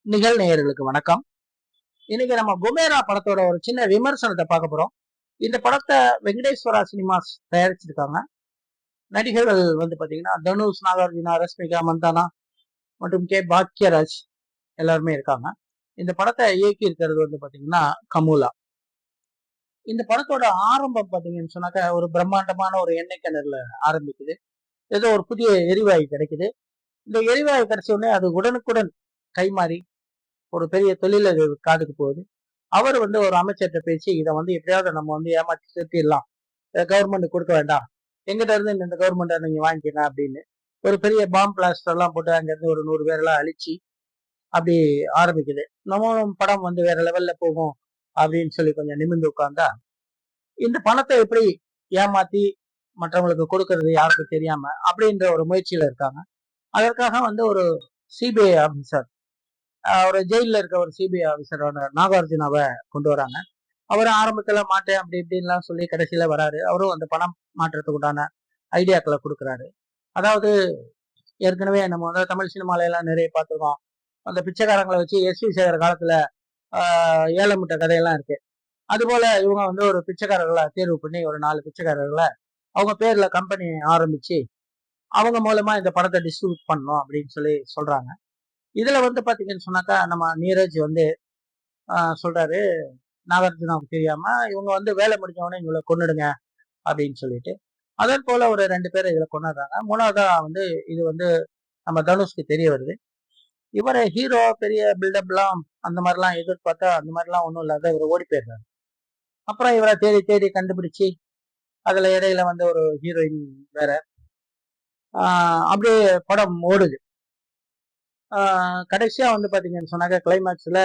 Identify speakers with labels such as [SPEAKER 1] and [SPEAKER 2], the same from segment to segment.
[SPEAKER 1] நேயர்களுக்கு வணக்கம். இன்னைக்கு நம்ம குபேரா படத்தோட ஒரு சின்ன விமர்சனத்தை பார்க்க போறோம். இந்த படத்தை வெங்கடேஸ்வரா சினிமாஸ் தயாரிச்சிருக்காங்க. நடிகர்கள் பாத்தீங்கன்னா தனுஷ், நாகார்ஜுனா, ரஷ்மிகா மந்தானா மற்றும் கே பாக்யராஜ் எல்லாருமே இருக்காங்க. இந்த படத்தை இயக்கி இருக்கிறது பாத்தீங்கன்னா கமுலா. இந்த படத்தோட ஆரம்பம் பாத்தீங்கன்னு சொன்னாக்க ஒரு பிரம்மாண்டமான ஒரு எண்ணெய் கிணறுல ஆரம்பிக்குது. ஏதோ ஒரு புதிய எரிவாயு கிடைக்குது. இந்த எரிவாயு கிடைச்ச உடனே அது உடனுக்குடன் கைமாறி ஒரு பெரிய தொழிலதிபர் காதுக்கு போகுது. அவர் ஒரு அமைச்சர்கிட்ட பேசி இதை எப்படியாவது நம்ம ஏமாற்றி சேர்த்திடலாம், கவர்மெண்ட் கொடுக்க வேண்டாம், எங்கிட்ட இருந்து இந்த கவர்மெண்ட்டை நீங்க வாங்கிக்கங்க அப்படின்னு ஒரு பெரிய பாம்பு பிளாஸ்டர் எல்லாம் போட்டு அங்க இருந்து ஒரு 100 பேரெல்லாம் அழிச்சு அப்படி ஆரம்பிக்குது. நம்ம படம் வேற லெவல்ல போகும் அப்படின்னு சொல்லி கொஞ்சம் நிமிர்ந்து உட்கார்ந்தா இந்த பணத்தை எப்படி ஏமாத்தி மற்றவங்களுக்கு கொடுக்கறது யாருக்கும் தெரியாம அப்படின்ற ஒரு முயற்சியில இருக்காங்க. அதற்காக ஒரு சிபிஐ ஆபீசர், ஒரு ஜெயில இருக்க ஒரு சிபிஐ ஆபீசரோட நாகார்ஜுனாவை கொண்டு வராங்க. அவர் ஆரம்பத்துல மாட்டேன் அப்படி இப்படின்லாம் சொல்லி கடைசியில வராரு. அவரும் அந்த பணம் மாற்றத்துக்கு உண்டான ஐடியாக்களை கொடுக்குறாரு. அதாவது ஏற்கனவே நம்ம தமிழ் சினிமால எல்லாம் நிறைய பார்த்துருக்கோம். அந்த பிச்சைக்காரங்களை வச்சு எஸ்.வி. சேகர் காலத்துல ஏலமிட்ட கதையெல்லாம் இருக்கு. அது போல இவங்க ஒரு பிச்சைக்காரர்களை தேர்வு பண்ணி ஒரு 4 பிச்சைக்காரர்களை அவங்க பேர்ல கம்பெனி ஆரம்பிச்சு அவங்க மூலமா இந்த படத்தை டிஸ்ட்ரிபியூட் பண்ணணும் அப்படின்னு சொல்லி சொல்றாங்க. இதுல பாத்தீங்கன்னு சொன்னாக்கா நம்ம நீரஜ் சொல்றாரு நாகார்ஜுனாவுக்கு தெரியாம இவங்க வேலை முடிஞ்சவொடனே இவங்களை கொன்னுடுங்க அப்படின்னு சொல்லிட்டு, அதே போல ஒரு 2 பேரை இதுல கொண்டாடுறாங்க. மூணாவதா இது நம்ம தனுஷ்க்கு தெரிய வருது. இவரை ஹீரோ பெரிய பில்டப் எல்லாம் அந்த மாதிரிலாம் எதிர்பார்த்தா அந்த மாதிரிலாம் ஒண்ணும் இல்லாத இவர் ஓடி போயிடுறாரு. அப்புறம் இவரை தேடி தேடி கண்டுபிடிச்சு அதுல இடையில ஒரு ஹீரோயின் வேற, அப்படியே படம் ஓடுது. கடைசியா பாத்தீங்கன்னு சொன்னாக்க கிளைமேக்ஸ்ல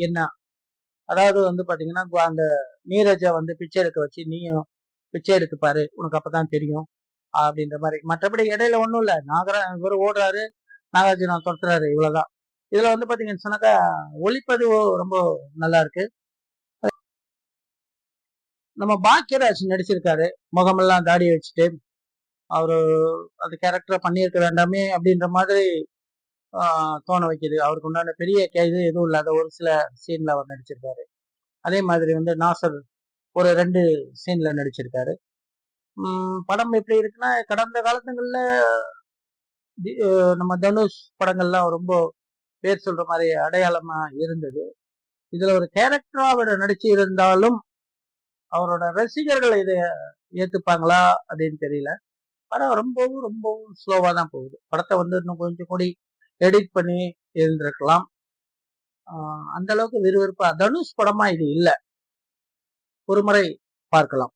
[SPEAKER 1] என்ன, அதாவது பாத்தீங்கன்னா அந்த நீரஜை பிச்சை எடுக்க வச்சு நீயும் பிச்சை எடுத்து பாரு உனக்கு அப்பதான் தெரியும் அப்படின்ற மாதிரி. மற்றபடி இடையில ஒண்ணும் இல்ல, இவர் ஓடுறாரு, நாகார்ஜுனா துரத்துறாரு, இவ்வளவுதான். இதுல பாத்தீங்கன்னு சொன்னாக்கா ஒளிப்பதிவு ரொம்ப நல்லா இருக்கு. நம்ம பாக்யராஜ் நடிச்சிருக்காரு, முகமெல்லாம் தாடி வச்சுட்டு அவரு அந்த கேரக்டரை பண்ணியிருக்க வேண்டாமே அப்படின்ற மாதிரி தோண வைக்குது. அவருக்கு உண்டான பெரிய இது எதுவும் இல்லாத ஒரு சில சீன்ல அவர் நடிச்சிருக்காரு. அதே மாதிரி நாசர் ஒரு 2 சீன்ல நடிச்சிருக்காரு. படம் எப்படி இருக்குன்னா கடந்த காலத்துங்கள்ல நம்ம தனுஷ் படங்கள்லாம் ரொம்ப பேர் சொல்ற மாதிரி அடையாளமா இருந்தது. இதுல ஒரு கேரக்டரா அவர் நடிச்சு இருந்தாலும் அவரோட ரசிகர்கள் இதை ஏத்துப்பாங்களா அப்படின்னு தெரியல. படம் ரொம்பவும் ரொம்பவும் ஸ்லோவா தான் போகுது. படத்தை இன்னும் கொஞ்சம் கூடி எடிட் பண்ணி இருந்திருக்கலாம். அந்த அளவுக்கு விறுவிறுப்பா தனுஷ் படமா இது இல்ல. ஒரு முறை பார்க்கலாம்.